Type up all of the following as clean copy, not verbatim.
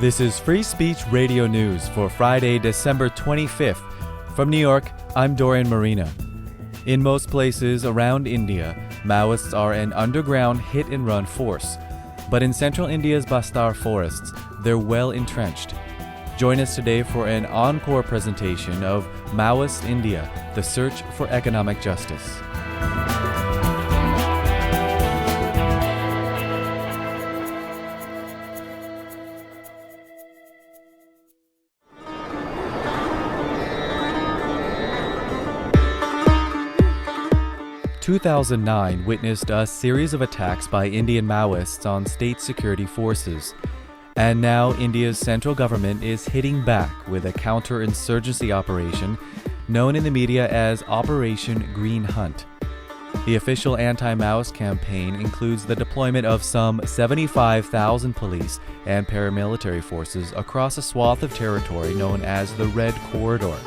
This is Free Speech Radio News for Friday, December 25th. From New York, I'm Dorian Marina. In most places around India, Maoists are an underground hit-and-run force. But in central India's Bastar forests, they're well entrenched. Join us today for an encore presentation of Maoist India, the Search for Economic Justice. – 2009 witnessed a series of attacks by Indian Maoists on state security forces. And now India's central government is hitting back with a counter-insurgency operation known in the media as Operation Green Hunt. The official anti-Maoist campaign includes the deployment of some 75,000 police and paramilitary forces across a swath of territory known as the Red Corridor.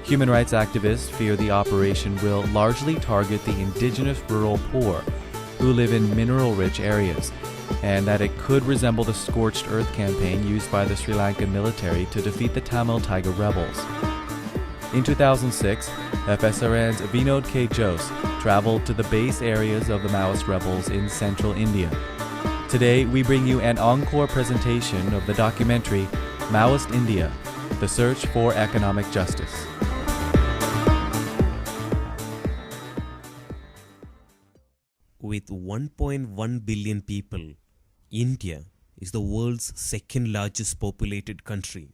Human rights activists fear the operation will largely target the indigenous rural poor who live in mineral-rich areas, and that it could resemble the Scorched Earth campaign used by the Sri Lankan military to defeat the Tamil Tiger rebels. In 2006, FSRN's Vinod K. Jose traveled to the base areas of the Maoist rebels in central India. Today, we bring you an encore presentation of the documentary Maoist India, the Search for Economic Justice. With 1.1 billion people, India is the world's second largest populated country.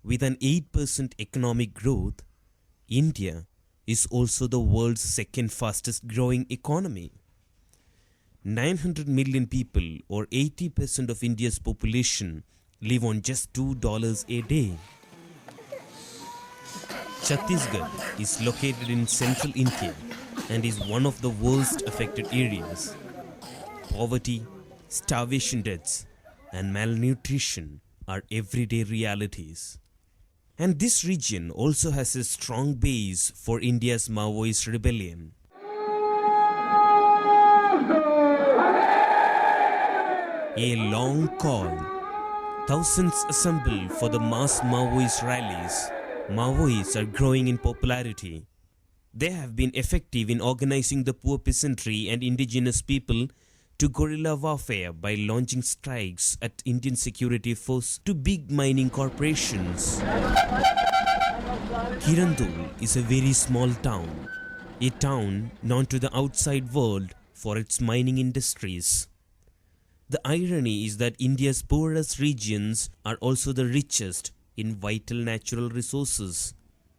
With an 8% economic growth, India is also the world's second fastest growing economy. 900 million people, or 80% of India's population, live on just $2 a day. Chhattisgarh is located in central India and is one of the worst affected areas. Poverty, starvation deaths, and malnutrition are everyday realities. And this region also has a strong base for India's Maoist rebellion. A long call. Thousands assemble for the mass Maoist rallies. Maoists are growing in popularity. They have been effective in organizing the poor peasantry and indigenous people to guerrilla warfare by launching strikes at Indian security force to big mining corporations. Kirandul is a very small town, a town known to the outside world for its mining industries. The irony is that India's poorest regions are also the richest in vital natural resources,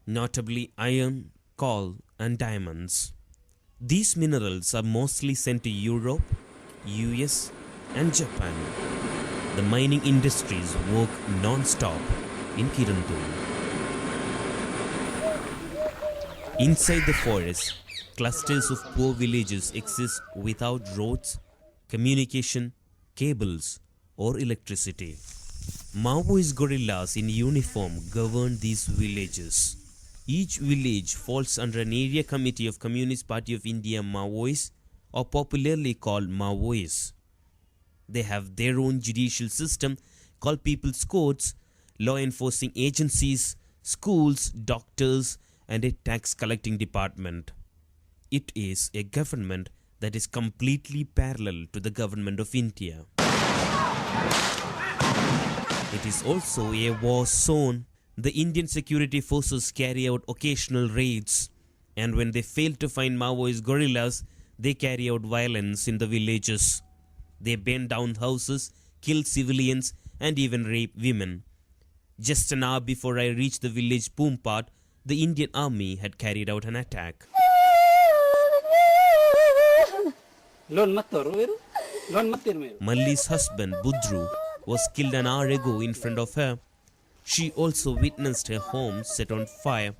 notably iron, coal, and diamonds. These minerals are mostly sent to Europe, US, and Japan. The mining industries work non-stop in Kirandul. Inside the forest, clusters of poor villages exist without roads, communication, cables, or electricity. Maoist guerrillas in uniform govern these villages. Each village falls under an area committee of Communist Party of India Maoists, or popularly called Maoists. They have their own judicial system called People's Courts, law enforcing agencies, schools, doctors, and a tax collecting department. It is a government that is completely parallel to the government of India. It is also a war zone. The Indian security forces carry out occasional raids, and when they fail to find Maoist guerrillas, they carry out violence in the villages. They burn down houses, kill civilians, and even rape women. Just an hour before I reached the village Pumpat, the Indian army had carried out an attack. Malli's husband, Budru, was killed an hour ago in front of her. She also witnessed her home set on fire.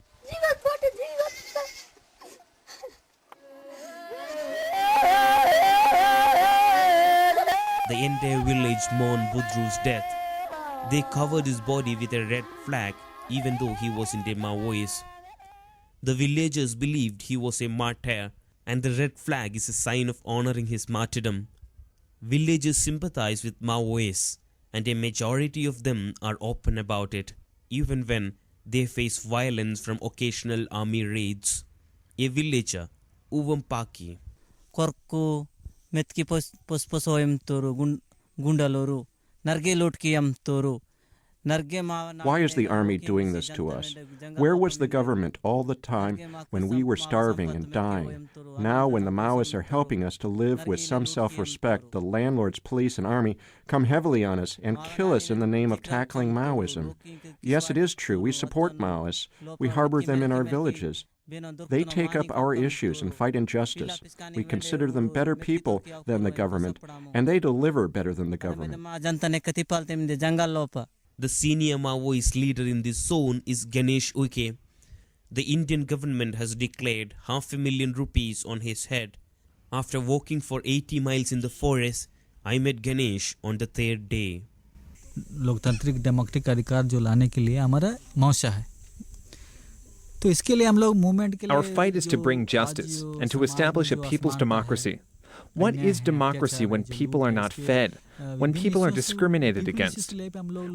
The entire village mourned Budru's death. They covered his body with a red flag, even though he wasn't a Maoist. The villagers believed he was a martyr, and the red flag is a sign of honoring his martyrdom. Villagers sympathize with Maoists and a majority of them are open about it, even when they face violence from occasional army raids. A villager, Uvampaki. Korku, Metki Posposoim Toru, Gundaloru, Narge Lutkiam Toru. Why is the army doing this to us? Where was the government all the time when we were starving and dying? Now, when the Maoists are helping us to live with some self-respect, the landlords, police, and army come heavily on us and kill us in the name of tackling Maoism. Yes, it is true. We support Maoists. We harbor them in our villages. They take up our issues and fight injustice. We consider them better people than the government, and they deliver better than the government. The senior Maoist leader in this zone is Ganesh Uike. The Indian government has declared ₹500,000 on his head. After walking for 80 miles in the forest, I met Ganesh on the third day. लोकतांत्रिक democratic अधिकार जो लाने के लिए हमारा मौसा है तो इसके लिए हम लोग मूवमेंट के लिए Our fight is to bring justice and to establish a people's democracy. What is democracy when people are not fed, when people are discriminated against?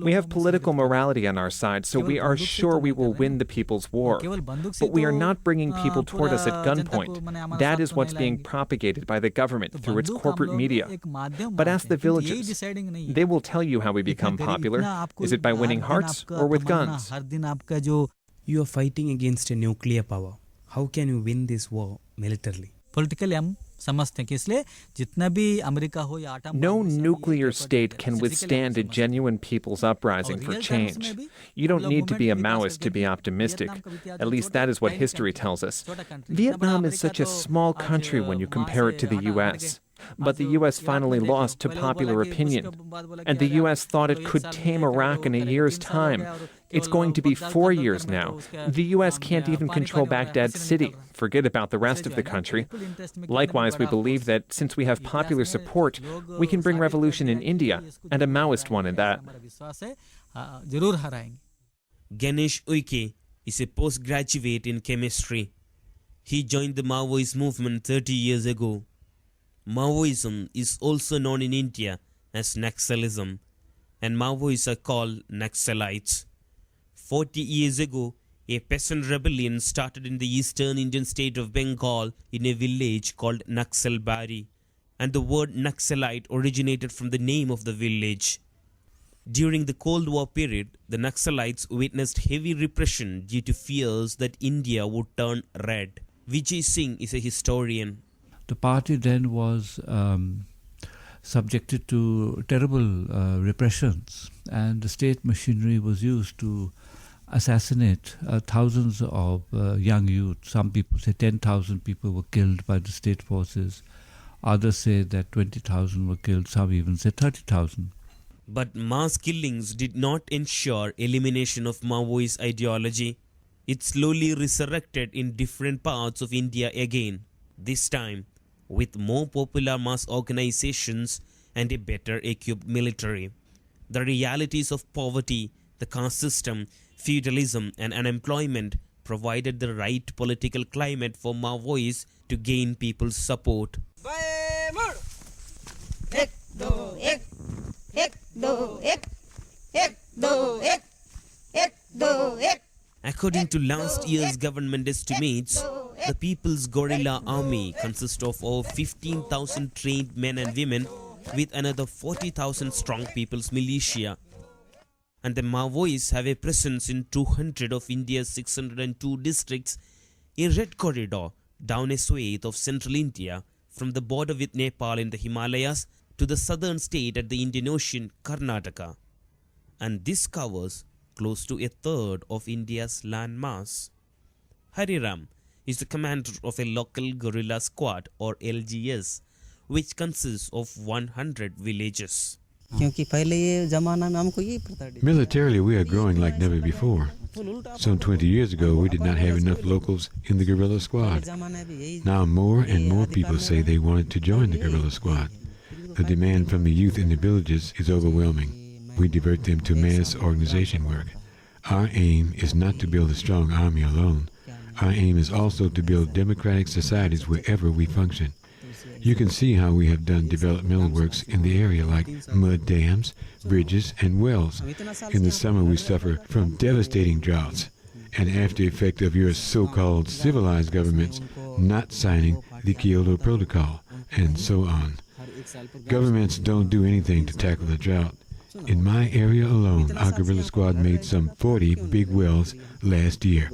We have political morality on our side, so we are sure we will win the people's war. But we are not bringing people toward us at gunpoint. That is what's being propagated by the government through its corporate media. But ask the villagers. They will tell you how we become popular. Is it by winning hearts or with guns? You are fighting against a nuclear power. How can you win this war militarily? Politically, हम समझते हैं कि इसलिए जितना भी America हो या atom No nuclear state can withstand a genuine people's uprising for change. You don't need to be a Maoist to be optimistic. At least that is what history tells us. Vietnam is such a small country when you compare it to the U.S. But the U.S. finally lost to popular opinion. And the U.S. thought it could tame Iraq in a year's time. It's going to be 4 years now. The U.S. can't even control Baghdad city. Forget about the rest of the country. Likewise, we believe that since we have popular support, we can bring revolution in India, and a Maoist one in that. Ganesh Uike is a postgraduate in chemistry. He joined the Maoist movement 30 years ago. Maoism is also known in India as Naxalism, and Maoists are called Naxalites. 40 years ago, a peasant rebellion started in the eastern Indian state of Bengal in a village called Naxalbari, and the word Naxalite originated from the name of the village. During the Cold War period, the Naxalites witnessed heavy repression due to fears that India would turn red. Vijay Singh is a historian. The party then was subjected to terrible repressions, and the state machinery was used to assassinate thousands of young youth. Some people say 10,000 people were killed by the state forces. Others say that 20,000 were killed. Some even say 30,000. But mass killings did not ensure elimination of Maoist ideology. It slowly resurrected in different parts of India again, this time with more popular mass organizations and a better equipped military. The realities of poverty, the caste system, feudalism and unemployment provided the right political climate for Maoists to gain people's support. According to last year's government estimates, the People's Guerrilla Army consists of over 15,000 trained men and women with another 40,000 strong People's Militia. And the Maoists have a presence in 200 of India's 602 districts, a red corridor down a swathe of central India from the border with Nepal in the Himalayas to the southern state at the Indian Ocean, Karnataka. And this covers close to a third of India's landmass. Hariram is the commander of a local guerrilla squad or LGS, which consists of 100 villages. Militarily, we are growing like never before. Some 20 years ago, we did not have enough locals in the guerrilla squad. Now more and more people say they wanted to join the guerrilla squad. The demand from the youth in the villages is overwhelming. We divert them to mass organization work. Our aim is not to build a strong army alone. Our aim is also to build democratic societies wherever we function. You can see how we have done developmental works in the area like mud dams, bridges, and wells. In the summer we suffer from devastating droughts, an after effect of your so-called civilized governments not signing the Kyoto Protocol, and so on. Governments don't do anything to tackle the drought. In my area alone, our guerrilla squad made some 40 big wells last year.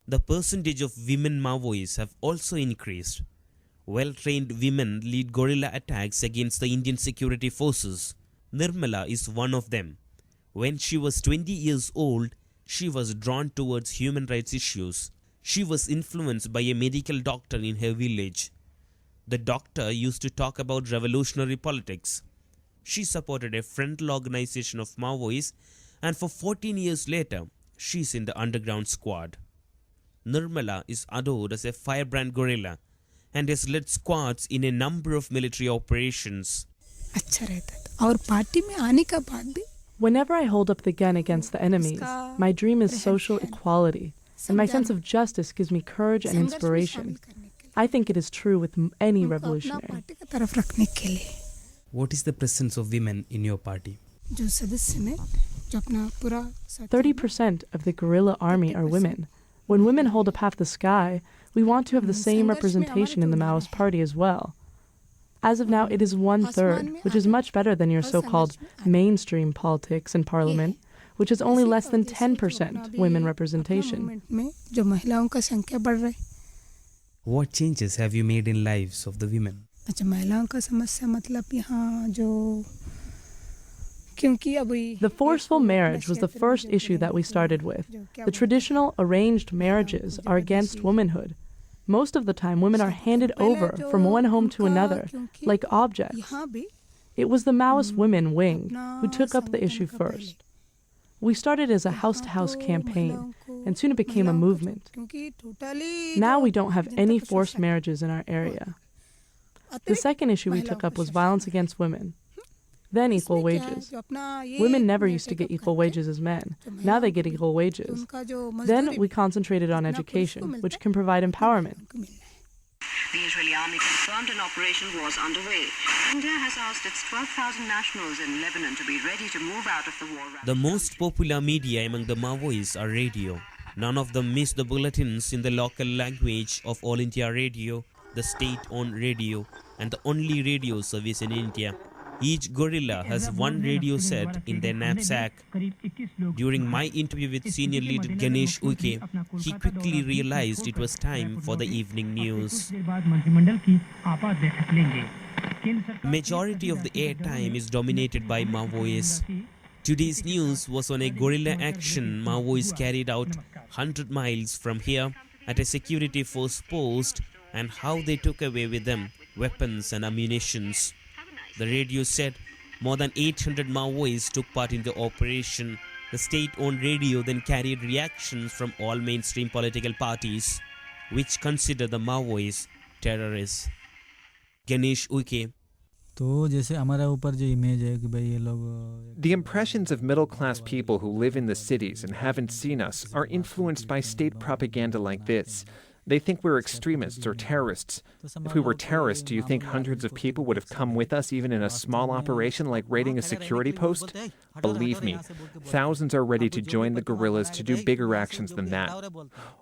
The percentage of women Maoists have also increased. Well-trained women lead guerrilla attacks against the Indian security forces. Nirmala is one of them. When she was 20 years old, she was drawn towards human rights issues. She was influenced by a medical doctor in her village. The doctor used to talk about revolutionary politics. She supported a frontal organization of Maoists, and for 14 years later, she's in the underground squad. Nirmala is adored as a firebrand guerrilla and has led squads in a number of military operations. Whenever I hold up the gun against the enemies, my dream is social equality, and my sense of justice gives me courage and inspiration. I think it is true with any revolutionary. What is the presence of women in your party? 30% of the guerrilla army are women. When women hold up half the sky, we want to have the same representation in the Maoist party as well. As of now, it is 1/3, which is much better than your so-called mainstream politics and parliament, which is only less than 10% women representation. What changes have you made in lives of the women? The forceful marriage was the first issue that we started with. The traditional arranged marriages are against womanhood. Most of the time, women are handed over from one home to another, like objects. It was the Maoist women wing who took up the issue first. We started as a house-to-house campaign, and soon it became a movement. Now we don't have any forced marriages in our area. The second issue we took up was violence against women. Then equal wages. Women never used to get equal wages as men. Now they get equal wages. Then we concentrated on education, which can provide empowerment. The Israeli army confirmed an operation was underway. India has asked its 12,000 nationals in Lebanon to be ready to move out of the war. The most popular media among the Maoists are radio. None of them miss the bulletins in the local language of All India Radio, the state-owned radio, and the only radio service in India. Each guerrilla has one radio set in their knapsack. During my interview with senior leader Ganesh Uke, he quickly realized it was time for the evening news. Majority of the airtime is dominated by Maoists. Today's news was on a guerrilla action Maoists carried out 100 miles from here at a security force post, and how they took away with them weapons and ammunitions. The radio said more than 800 Maoists took part in the operation. The state-owned radio then carried reactions from all mainstream political parties, which consider the Maoists terrorists. Ganesh Uke. The impressions of middle-class people who live in the cities and haven't seen us are influenced by state propaganda like this. They think we're extremists or terrorists. If we were terrorists, do you think hundreds of people would have come with us even in a small operation like raiding a security post? Believe me, thousands are ready to join the guerrillas to do bigger actions than that.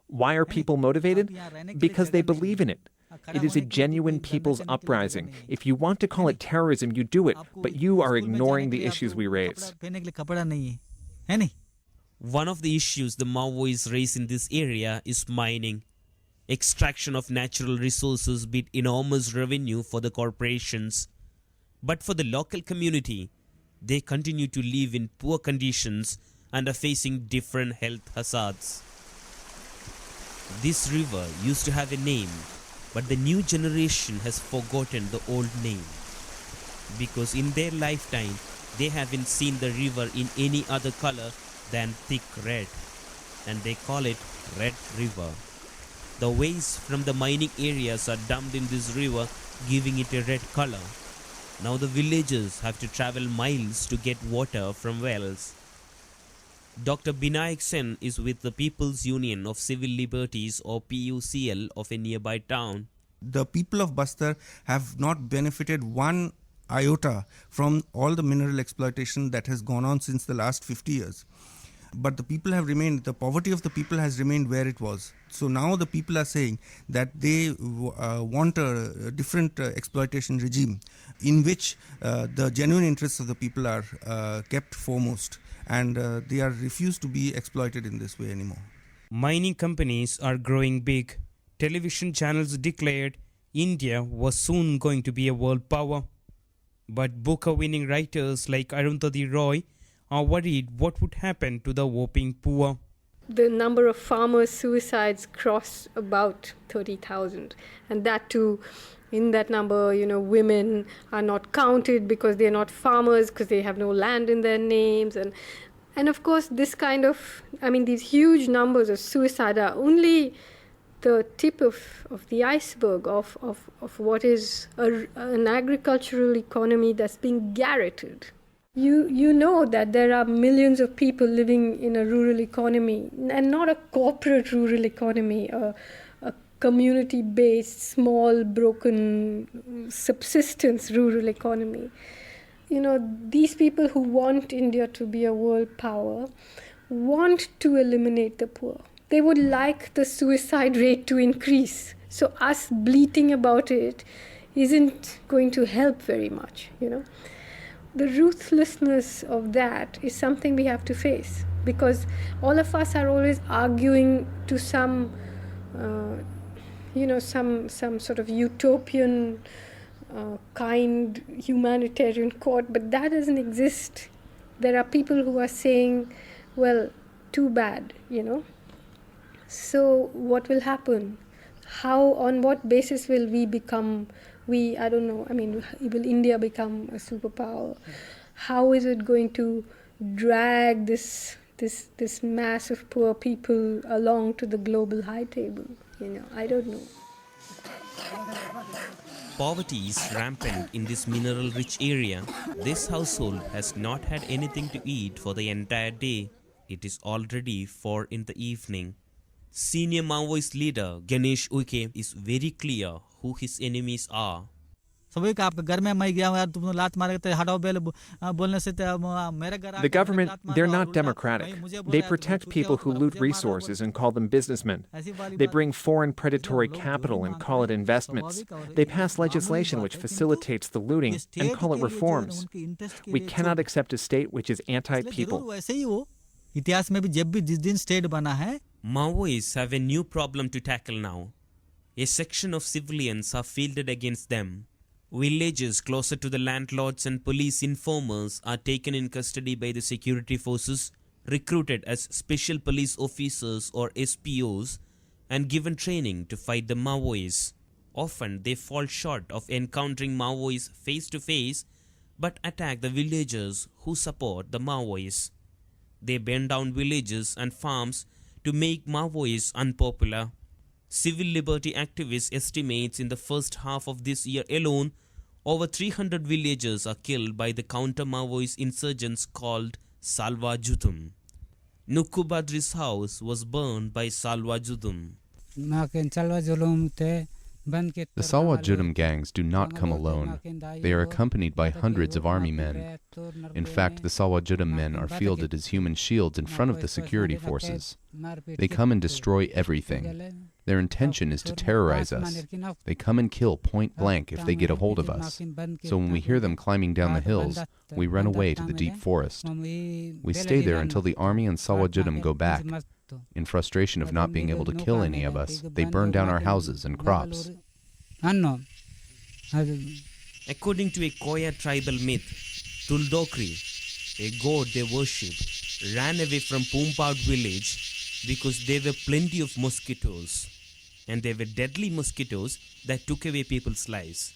Why are people motivated? Because they believe in it. It is a genuine people's uprising. If you want to call it terrorism, you do it, but you are ignoring the issues we raise. One of the issues the Maoists raise in this area is mining. Extraction of natural resources bid enormous revenue for the corporations. But for the local community, they continue to live in poor conditions and are facing different health hazards. This river used to have a name, but the new generation has forgotten the old name. Because in their lifetime, they haven't seen the river in any other color than thick red, and they call it Red River. The waste from the mining areas are dumped in this river, giving it a red color. Now the villagers have to travel miles to get water from wells. Dr. Binayak Sen is with the People's Union of Civil Liberties or PUCL of a nearby town. The people of Bastar have not benefited one iota from all the mineral exploitation that has gone on since the last 50 years. But the people have remained, the poverty of the people has remained where it was. So now the people are saying that they want a different exploitation regime in which the genuine interests of the people are kept foremost, and they are refused to be exploited in this way anymore. Mining companies are growing big. Television channels declared India was soon going to be a world power. But Booker-winning writers like Arundhati Roy are worried what would happen to the working poor. The number of farmers' suicides crossed about 30,000, and that too, in that number, women are not counted because they are not farmers, because they have no land in their names, and of course this kind of, these huge numbers of suicide are only the tip of the iceberg of what is an agricultural economy that's being garroted. You know that there are millions of people living in a rural economy, and not a corporate rural economy, a community-based, small, broken, subsistence rural economy. These people who want India to be a world power want to eliminate the poor. They would like the suicide rate to increase. So us bleating about it isn't going to help very much, The ruthlessness of that is something we have to face, because all of us are always arguing to some sort of utopian, kind humanitarian court, but that doesn't exist. There are people who are saying, well, too bad, So what will happen? On what basis will we become... I don't know, will India become a superpower? How is it going to drag this mass of poor people along to the global high table? I don't know. Poverty is rampant in this mineral-rich area. This household has not had anything to eat for the entire day. It is already 4 p.m. Senior Maoist leader Ganesh Uike is very clear who his enemies are. The government, they're not democratic. They protect people who loot resources and call them businessmen. They bring foreign predatory capital and call it investments. They pass legislation which facilitates the looting and call it reforms. We cannot accept a state which is anti-people. Maoists have a new problem to tackle now. A section of civilians are fielded against them. Villages closer to the landlords and police informers are taken in custody by the security forces, recruited as special police officers or SPOs, and given training to fight the Maoists. Often they fall short of encountering Maoists face to face, but attack the villagers who support the Maoists. They burn down villages and farms to make Maoists unpopular. Civil liberty activists estimates in the first half of this year alone, over 300 villagers are killed by the counter-Maoist insurgents called Salwa Judum. Nukku Badri's house was burned by Salwa Judum. The Salwa Judum gangs do not come alone. They are accompanied by hundreds of army men. In fact, the Salwa Judum men are fielded as human shields in front of the security forces. They come and destroy everything. Their intention is to terrorize us. They come and kill point blank if they get a hold of us. So when we hear them climbing down the hills, we run away to the deep forest. We stay there until the army and Salwa Judum go back. In frustration of not being able to kill any of us, they burn down our houses and crops. According to a Koya tribal myth, Tuldokri, a god they worship, ran away from Pumpad village because there were plenty of mosquitoes, and there were deadly mosquitoes that took away people's lives.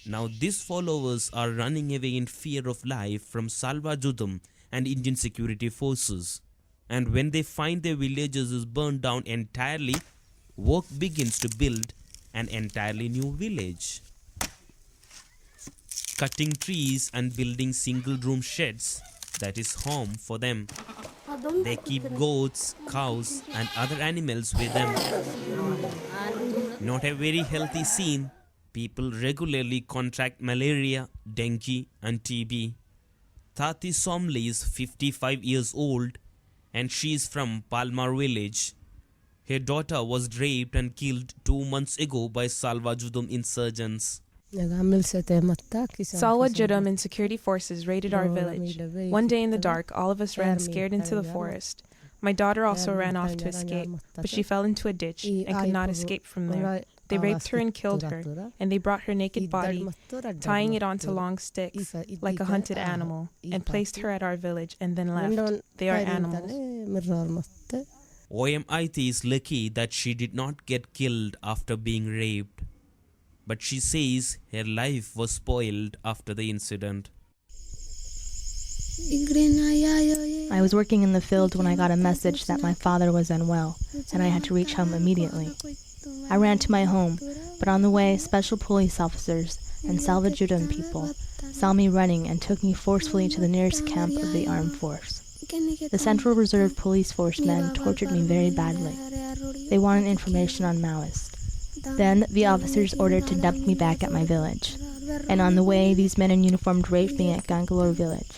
Now these followers are running away in fear of life from Salwa Judum and Indian security forces. And when they find their villages is burned down entirely, work begins to build an entirely new village. Cutting trees and building single-room sheds, that is home for them. They keep goats, cows and other animals with them. Not a very healthy scene. People regularly contract malaria, dengue, and TB. Tati Somli is 55 years old and she is from Palmar village. Her daughter was raped and killed 2 months ago by Salva Judum insurgents. Salwa Judum and security forces raided our village. One day in the dark, all of us ran scared into the forest. My daughter also ran off to escape, but she fell into a ditch and could not escape from there. They raped her and killed her, and they brought her naked body, tying it onto long sticks, like a hunted animal, and placed her at our village and then left. They are animals. OM Aiti is lucky that she did not get killed after being raped. But she says her life was spoiled after the incident. I was working in the field when I got a message that my father was unwell, and I had to reach home immediately. I ran to my home, but on the way, special police officers and Salva Judum people saw me running and took me forcefully to the nearest camp of the armed force. The Central Reserve Police Force men tortured me very badly. They wanted information on Maoists. Then the officers ordered to dump me back at my village, and on the way, these men in uniform raped me at Gangalore village.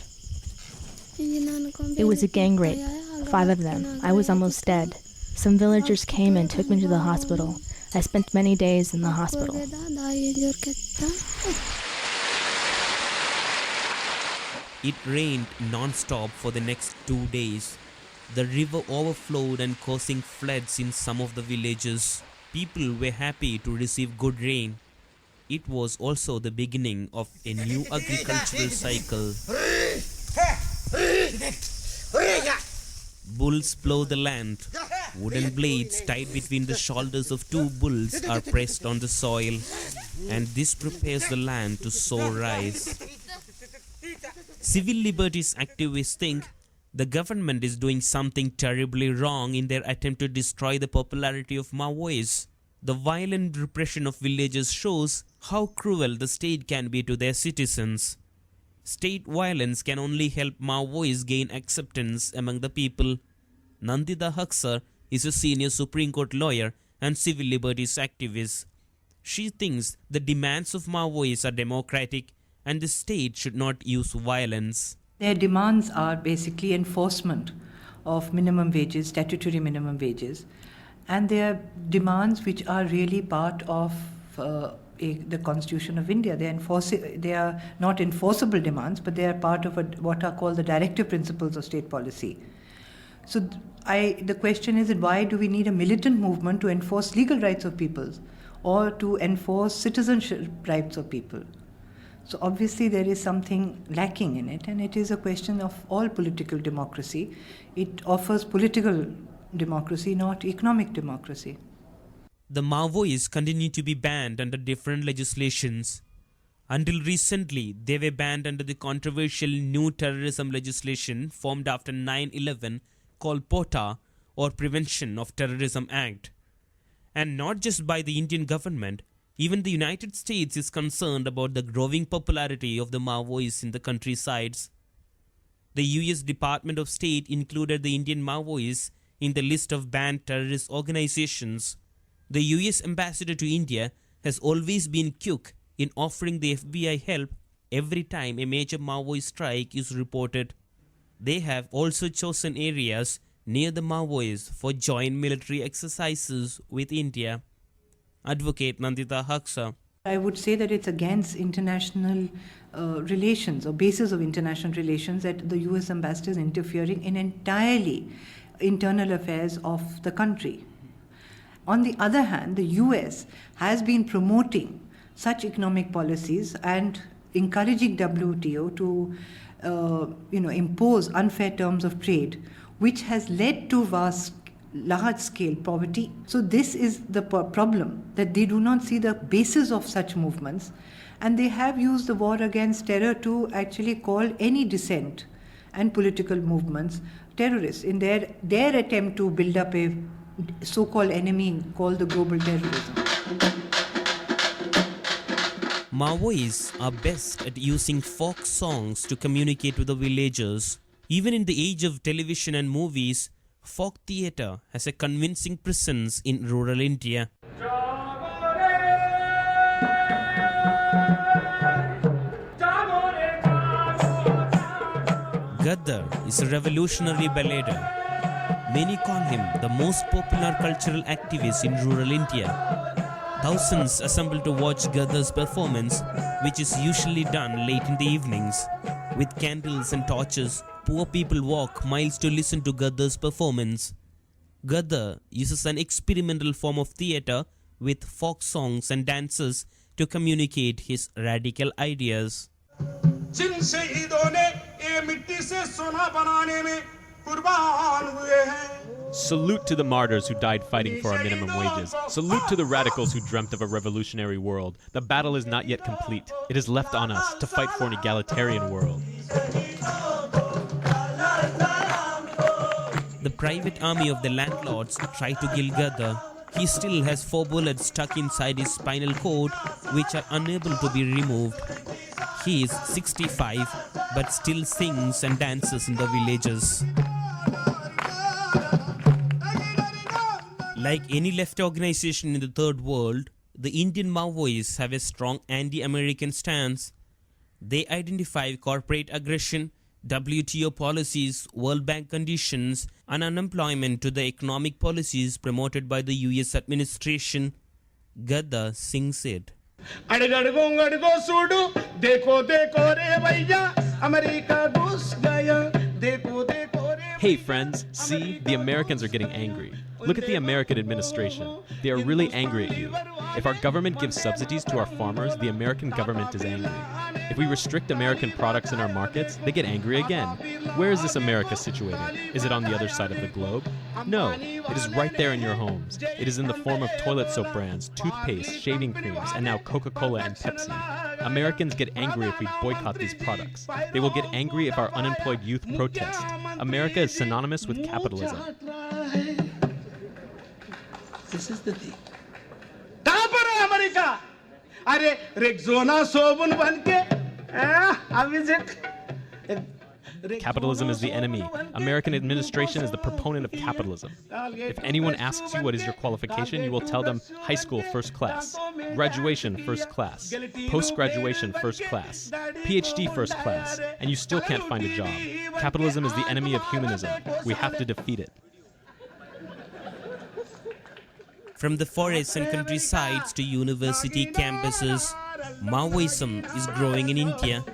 It was a gang rape, 5 of them. I was almost dead. Some villagers came and took me to the hospital. I spent many days in the hospital. It rained non-stop for the next 2 days. The river overflowed and causing floods in some of the villages. People were happy to receive good rain. It was also the beginning of a new agricultural cycle. Bulls plow the land. Wooden blades tied between the shoulders of 2 bulls are pressed on the soil, and this prepares the land to sow rice. Civil liberties activists think the government is doing something terribly wrong in their attempt to destroy the popularity of Maoists. The violent repression of villagers shows how cruel the state can be to their citizens. State violence can only help Maoists gain acceptance among the people. Nandita Haksar is a senior Supreme Court lawyer and civil liberties activist. She thinks the demands of Maoists are democratic and the state should not use violence. Their demands are basically enforcement of minimum wages, statutory minimum wages, and they are demands which are really part of the Constitution of India. They are not enforceable demands, but they are part of what are called the directive principles of state policy. So the question is, why do we need a militant movement to enforce legal rights of people or to enforce citizenship rights of people? So obviously there is something lacking in it, and it is a question of all political democracy. It offers political democracy, not economic democracy. The Maoists continue to be banned under different legislations. Until recently, they were banned under the controversial new terrorism legislation formed after 9/11 called POTA, or Prevention of Terrorism Act. And not just by the Indian government, even the United States is concerned about the growing popularity of the Maoists in the countrysides. The US Department of State included the Indian Maoists in the list of banned terrorist organizations. The US ambassador to India has always been quick in offering the FBI help every time a major Maoist strike is reported. They have also chosen areas near the Maoists for joint military exercises with India. Advocate Nandita Haksar. I would say that it's against international relations or basis of international relations that the US ambassador is interfering in entirely internal affairs of the country. On the other hand, the US has been promoting such economic policies and encouraging WTO to impose unfair terms of trade, which has led to large-scale poverty. So this is the problem, that they do not see the basis of such movements, and they have used the war against terror to actually call any dissent and political movements terrorists in their attempt to build up a so-called enemy called the global terrorism. Maoists are best at using folk songs to communicate with the villagers. Even in the age of television and movies, folk theatre has a convincing presence in rural India. Gaddar is a revolutionary ballader. Many call him the most popular cultural activist in rural India. Thousands assemble to watch Gaddar's performance, which is usually done late in the evenings. With candles and torches, poor people walk miles to listen to Gaddar's performance. Gaddar uses an experimental form of theatre with folk songs and dances to communicate his radical ideas. Salute to the martyrs who died fighting for our minimum wages. Salute to the radicals who dreamt of a revolutionary world. The battle is not yet complete. It is left on us to fight for an egalitarian world. The private army of the landlords tried to kill Gaddar. He still has 4 bullets stuck inside his spinal cord, which are unable to be removed. He is 65, but still sings and dances in the villages. Like any left organization in the Third World, the Indian Maoists have a strong anti-American stance. They identify corporate aggression, WTO policies, World Bank conditions, and unemployment to the economic policies promoted by the US administration. Gaddar sings it. Hey friends, see, the Americans are getting angry. Look at the American administration. They are really angry at you. If our government gives subsidies to our farmers, the American government is angry. If we restrict American products in our markets, they get angry again. Where is this America situated? Is it on the other side of the globe? No, it is right there in your homes. It is in the form of toilet soap brands, toothpaste, shaving creams, and now Coca-Cola and Pepsi. Americans get angry if we boycott these products. They will get angry if our unemployed youth protest. America is synonymous with capitalism. This is the thing. America! Are Rexona sobun banke? Capitalism is the enemy. American administration is the proponent of capitalism. If anyone asks you what is your qualification, you will tell them high school first class, graduation first class, post-graduation first class, PhD first class, and you still can't find a job. Capitalism is the enemy of humanism. We have to defeat it. From the forests and countrysides to university campuses, Maoism is growing in India.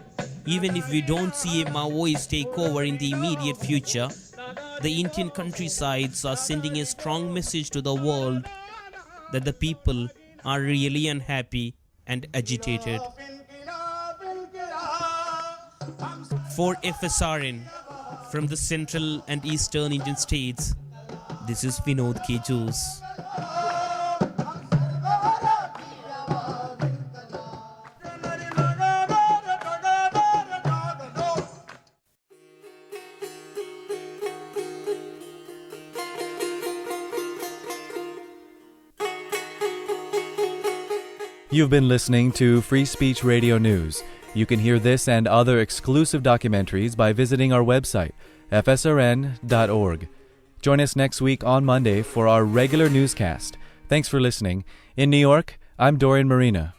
Even if we don't see a Maoist takeover in the immediate future, the Indian countrysides are sending a strong message to the world that the people are really unhappy and agitated. For FSRN, from the central and eastern Indian states, this is Vinod K. Jose. You've been listening to Free Speech Radio News. You can hear this and other exclusive documentaries by visiting our website, fsrn.org. Join us next week on Monday for our regular newscast. Thanks for listening. In New York, I'm Dorian Marina.